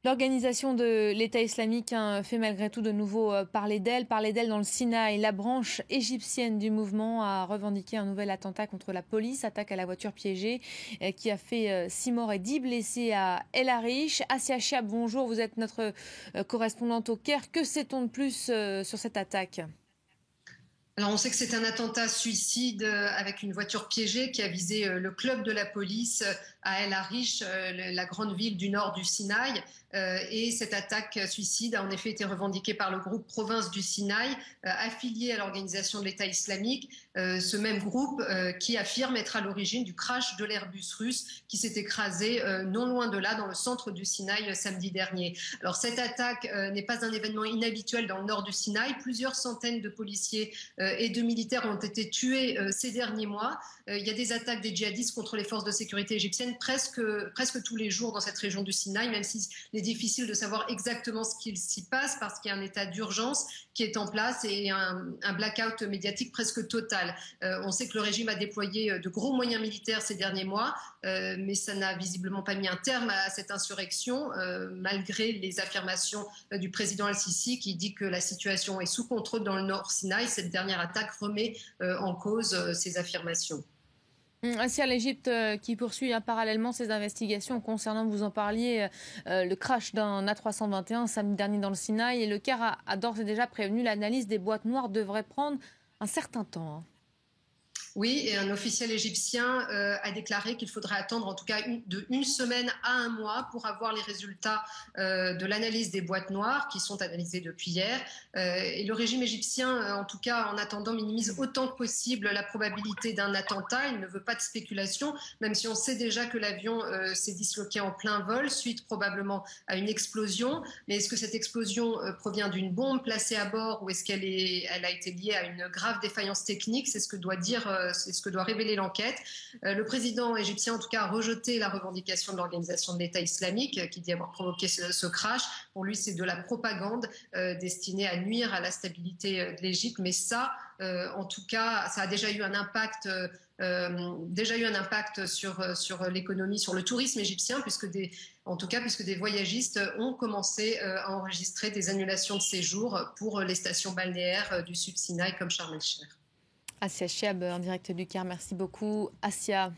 L'organisation de l'État islamique fait malgré tout de nouveau parler d'elle dans le Sinaï. La branche égyptienne du mouvement a revendiqué un nouvel attentat contre la police, attaque à la voiture piégée qui a fait 6 morts et 10 blessés à El Arish. Assia Chiab, bonjour, vous êtes notre correspondante au Caire. Que sait-on de plus sur cette attaque ? Alors on sait que c'est un attentat suicide avec une voiture piégée qui a visé le club de la police à El Arish, la grande ville du nord du Sinaï. Et cette attaque suicide a en effet été revendiquée par le groupe Province du Sinaï, affilié à l'organisation de l'État islamique, ce même groupe qui affirme être à l'origine du crash de l'Airbus russe qui s'est écrasé non loin de là, dans le centre du Sinaï samedi dernier. Alors cette attaque n'est pas un événement inhabituel dans le nord du Sinaï. Plusieurs centaines de policiers et de militaires ont été tués ces derniers mois. Il y a des attaques des djihadistes contre les forces de sécurité égyptiennes presque tous les jours dans cette région du Sinaï, même si il est difficile de savoir exactement ce qu'il s'y passe parce qu'il y a un état d'urgence qui est en place et un blackout médiatique presque total. On sait que le régime a déployé de gros moyens militaires ces derniers mois, mais ça n'a visiblement pas mis un terme à cette insurrection, malgré les affirmations du président Al-Sisi qui dit que la situation est sous contrôle dans le Nord Sinaï. Cette dernière attaque remet en cause ces affirmations. Ainsi, l'Égypte qui poursuit parallèlement ses investigations concernant, vous en parliez, le crash d'un A321 samedi dernier dans le Sinaï. Et le Caire a d'ores et déjà prévenu, l'analyse des boîtes noires devrait prendre un certain temps. Oui, et un officiel égyptien a déclaré qu'il faudrait attendre en tout cas de une semaine à un mois pour avoir les résultats de l'analyse des boîtes noires qui sont analysées depuis hier. Et le régime égyptien, en tout cas en attendant, minimise autant que possible la probabilité d'un attentat. Il ne veut pas de spéculation, même si on sait déjà que l'avion s'est disloqué en plein vol, suite probablement à une explosion. Mais est-ce que cette explosion provient d'une bombe placée à bord ou est-ce qu'elle a été liée à une grave défaillance technique? C'est ce que c'est ce que doit révéler l'enquête. Le président égyptien, en tout cas, a rejeté la revendication de l'organisation de l'État islamique qui dit avoir provoqué ce crash. Pour lui, c'est de la propagande destinée à nuire à la stabilité de l'Égypte. Mais ça, en tout cas, ça a déjà eu un impact sur l'économie, sur le tourisme égyptien, puisque des voyagistes ont commencé à enregistrer des annulations de séjour pour les stations balnéaires du Sud Sinaï comme Sharm el-Sheikh. Assia Chiab en direct du Caire. Merci beaucoup, Assia.